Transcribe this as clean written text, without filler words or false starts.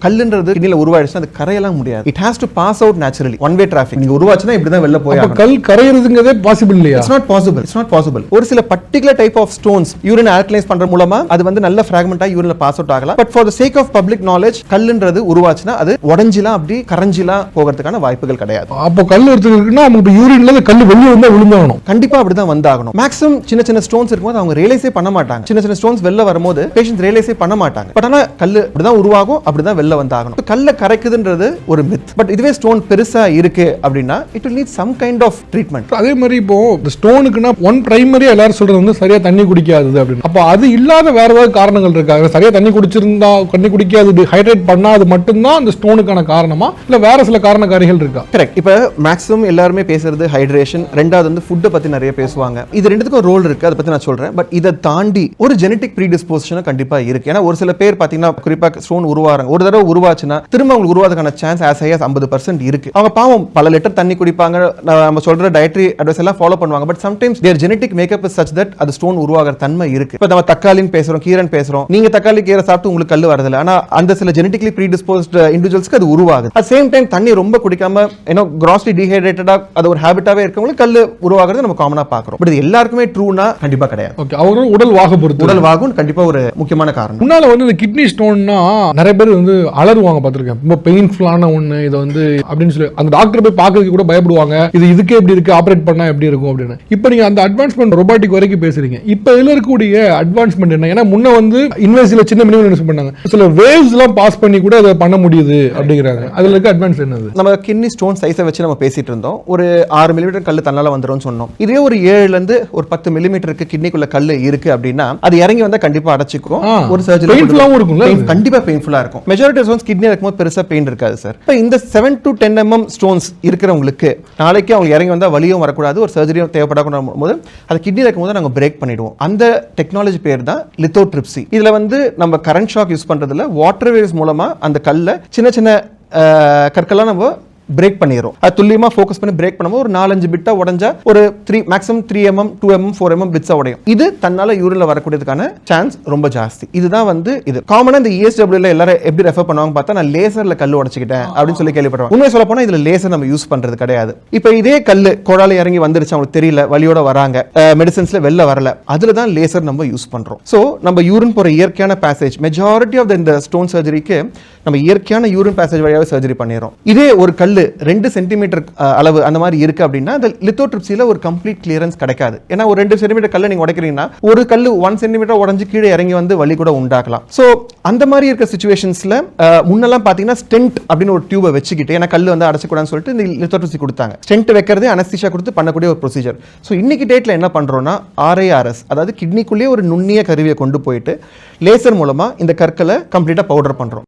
கல்லுன்றது கிட்னில உருவாயிடுச்சுன்னா அது கரையலாம் முடியாது. It has to pass out naturally. One way traffic. நீங்க உருவாச்சுனா இப்படி தான் வெளில போய் ஆகணும். கல் கரையிறதுங்கிறதே பாசிபிள் இல்லையா? It's not possible. ஒரு சில particular type of stones urine alkalize பண்ற மூலமா அது வந்து நல்ல ஃபிராக்மெண்டா யூரின்ல பாஸ் அவுட் ஆகலாம். But for the sake of public knowledge கல்லுன்றது உருவாச்சுனா அது உடைஞ்சிலாம் அப்படி கரஞ்சிலாம் போகிறதுக்கான வாய்ப்புகள் கிடையாது. அப்போ கல் இருக்குன்னா நமக்கு யூரின்ல கல் வெளிய வந்தா விழுந்தாகணும். கண்டிப்பா அப்படி தான் வந்தாகணும். மேக்ஸிமம் சின்ன ஸ்டோன்ஸ் இருக்கும்போது அவங்க ரியலைஸே பண்ண மாட்டாங்க. சின்ன ஸ்டோன்ஸ் வெளில வரும்போது பேஷண்ட்ஸ் ரியலைஸே பண்ண மாட்டாங்க. பட் ஆனா கல் அப்படி தான் உருவாகும், அப்படி தான் வெளில வந்தாகணும். கல்ல கரைக்குதுன்றது ஒரு மித். பட் இதுவே ஸ்டோன் பெருசா இருக்கு அப்படின்னா it will need some kind of treatment. அதே மாதிரி இப்போ இந்த ஸ்டோனுக்குனா ஒன் பிரைமரி எல்லாரும் சொல்றது வந்து சரியா தண்ணி குடிக்காதது அப்படின்னு. அப்ப அது இல்லாத வேற ஏதாவது காரணங்கள் இருக்கா? சரியா தண்ணி குடிச்சிருந்தா தண்ணி குடிக்காதது ஹைட்ரேட் பண்ணாது மட்டும்தான் அந்த ஸ்டோனுக்கான காரணமா இல்ல வேற சில காரணக்காரிகள் இருக்கா? கரெக்ட். இப்ப மேக்ஸிமம் எல்லாருமே பேசுறது ஹைட்ரேஷன், ரெண்டாவது வந்து ஃபுட்டை பத்தி நிறைய பேசுவாங்க. இது ரெண்டுத்துக்கும் ரோல் இருக்கு, அதை பத்தி நான் சொல்றேன். பட் இதை தாண்டி ஒரு ஜெனடிக் ப்ரீடிஸ்போசிஷன் கண்டிப்பா இருக்கு. ஏன்னா ஒரு சில பேர் பாத்தீங்கன்னா குறிப்பா ஸ்டோன் உருவாறாங்க, ஒரு தடவை உருவாச்சுன்னா திரும்ப அவங்களுக்கு உருவாதுக்கான சான்ஸ் as high as 50% இருக்கு. அவங்க பாவம் பல லிட்டர் தண்ணி குடிப்பாங்க, நம்ம சொல்ற டயட்டரி அட்வைஸ் எல்லாம் ஃபாலோ பண்ணுவாங்க. But sometimes their genetic makeup is such that அது ஸ்டோன் உருவாகிற தன்மை இருக்கு. இப்போ நம்ம தக்காளின்னு பேசுறோம், கீரைன்னு பேசுறோம். நீங்க தக்காளி கீரை சாப்பிட்டு உங்களுக்கு கல் வரதில்லை, ஆனா அந்த சில ஜெனடிக்கலி ப்ரீடிஸ்போஸ்ட் இண்டிவிஜுவல்ஸ்க்கு அது உருவாகுது. அட் சேம் டைம் தண்ணி ரொம்ப குடிக்காம கிராஸ்லி டீஹைட்ரேட்டடா அது ஒரு ஹேபிட்டாவே இருக்கவங்களுக்கு கல் உருவாகிறது நம்ம காமனா பாக்குறோம். பட் இது எல்லாருக்குமே ட்ரூனா கண்டிப்பா கிடையாது. ஓகே, அவரோட உடல் வாக பொறுத்து உடல் வாகும் கண்டிப்பா ஒரு முக்கியமான காரணம். முன்னால வந்து இந்த கிட்னி ஸ்டோன்னா நிறைய பேர் வந்து அலறுவாங்க, பார்த்திருக்கேன். ரொம்ப பெயின்ஃபுல்லான ஒண்ணு இது வந்து அப்படின்னு சொல்லி அந்த டாக்டர் போய் பார்க்கறதுக்கு கூட பயப்படுவாங்க. இதுக்கே எப்படி இருக்கு, ஆபரேட் பண்ணா எப்படி இருக்கும் அப்படின்னு. இப்போ நீங்க அந்த அட்வான்ஸ்மெண்ட் ரொபாட்டிக் வரைக்கும் பேசுறீங்க. இப்போ இதுல இருக்கக்கூடிய அட்வான்ஸ்மெண்ட் என்ன? ஏன்னா முன்ன வந்து இன்வெஸ்ட்ல சின்ன மினிமம் பண்ணாங்க, சில வேவ்ஸ் எல்லாம் பாஸ் பண்ணி கூட அதை பண்ண முடியுது அப்படிங்கிறாங்க. அதுல இருக்க அட்வான்ஸ் என்னது? நம்ம கிட்னி ஸ்டோன் சைஸை வச்சு நம்ம பேசிட்டு இருந்தோம். ஒரு 6 மில்லிமீட்டர் கல் தன்னால வந்துரும் சொன்னோம். இதே ஒரு 7 ல இருந்து ஒரு 10 மில்லிமீட்டருக்கு கிட்னிக்குள்ள கல் இருக்கு அப்படின்னா அது இறங்கி வந்தா கண்டிப்பா அடைச்சிக்கும். ஒரு சர்ஜரி பெயின்ஃபுல்லாவும் இருக்கும்ல, கண்டிப்பா பெயின்ஃபுல்லா இருக்கும். மெஜாரிட்டி ஆஃப் ஸ்டோன்ஸ் கிட்னில இருக்கும்போது பெருசா பெயின் இருக்காது சார். இப்போ இந்த 7 to 10 mm ஸ்டோன்ஸ் இருக்கிறவங்களுக்கு நாளைக்கு அவங்க இறங்கி வந்தா வலியும் வரக்கூடாது, ஒரு சர்ஜரியும் தேவைப்படாத போது அது கிட்னில இருக்கும்போது நாங்க பிரேக் பண்ணிடுவோம். அந்த டெக்னாலஜி பேர் தான் லித்தோட்ரிப்சி. இதுல வந்து நம்ம கரண்ட் ஷாக் யூஸ் பண்றதுல வாட்டர் வேவ்ஸ் மூலமா அந்த கல்ல சின்ன கற்கெல்லாம் நம்ம பிரேக் பண்ணிரும். அது துல்லியமா ஃபோக்கஸ் பண்ணி பிரேக் பண்ணும்போது ஒரு 4-5 பிட்டா உடைஞ்சா ஒரு maximum 3 mm 2 mm 4 mm pizza உடையும். இது தன்னால யூரின்ல வரக்கூடியதுக்கான சான்ஸ் ரொம்ப ஜாஸ்தி. இதுதான் வந்து இது காமனா இந்த ESW ல எல்லாரும் எப்படி ரெஃபர் பண்ணுவாங்க பார்த்தா நான் லேசர்ல கல் உடைச்சிக்கிட்டேன் அப்படின்னு சொல்லி கேள்விப்படுறோம். உண்மையை சொல்ல போனா இதுல லேசர் நம்ம யூஸ் பண்றது கிடையாது. இப்போ இதே கல் கோடால இறங்கி வந்துருச்சு, அவங்களுக்கு தெரியல, வலியோட வராங்க, மெடிசன்ஸ்ல வெளில வரல, அதுல தான் லேசர் நம்ம யூஸ் பண்றோம். சோ நம்ம யூரின் போற இயற்கையான பேசேஜ் மெஜாரிட்டி ஆஃப் இந்த ஸ்டோன் சர்ஜரிக்கு நம்ம இயற்கையான யூரின் பேசேஜ் வழியாவே சர்ஜரி பண்ணிடுறோம். இதே ஒரு கல் 2 சென்டிமீட்டர் அளவு அந்த மாதிரி இருக்கு அப்படின்னா அந்த லித்தோட்ரிப்சில ஒரு கம்ப்ளீட் கிளியரன்ஸ் கிடைக்காது. ஏன்னா ஒரு 2 சென்டிமீட்டர் கல்லை நீங்க உடைக்கிறீங்கன்னா ஒரு கல் 1 சென்டிமீட்டர் உடைஞ்சு கீழே இறங்கி வந்து வலி கூட உண்டாக்கலாம். சோ அந்த மாதிரி இருக்க சிச்சுவேஷன்ஸ்ல முன்னெல்லாம் பாத்தீங்கன்னா ஸ்டென்ட் அப்படின்னு ஒரு டியூபை வச்சுக்கிட்டு, ஏன்னா கல் வந்து அடைச்சக்கூடாதுன்னு சொல்லிட்டு இந்த லித்தோட்ரிப்சி கொடுத்தாங்க. ஸ்டென்ட் வைக்கிறதே அனஸ்தீசியா கொடுத்து பண்ணக்கூடிய ஒரு ப்ரொசீஜர். ஸோ இன்னைக்கு டேட்ல என்ன பண்றோம்னா RIRS, அதாவது கிட்னிக்குள்ளேயே ஒரு நுண்ணிய கருவியை கொண்டு போயிட்டு லேசர் மூலமா இந்த கற்களை கம்ப்ளீட்டா பவுடர் பண்றோம்.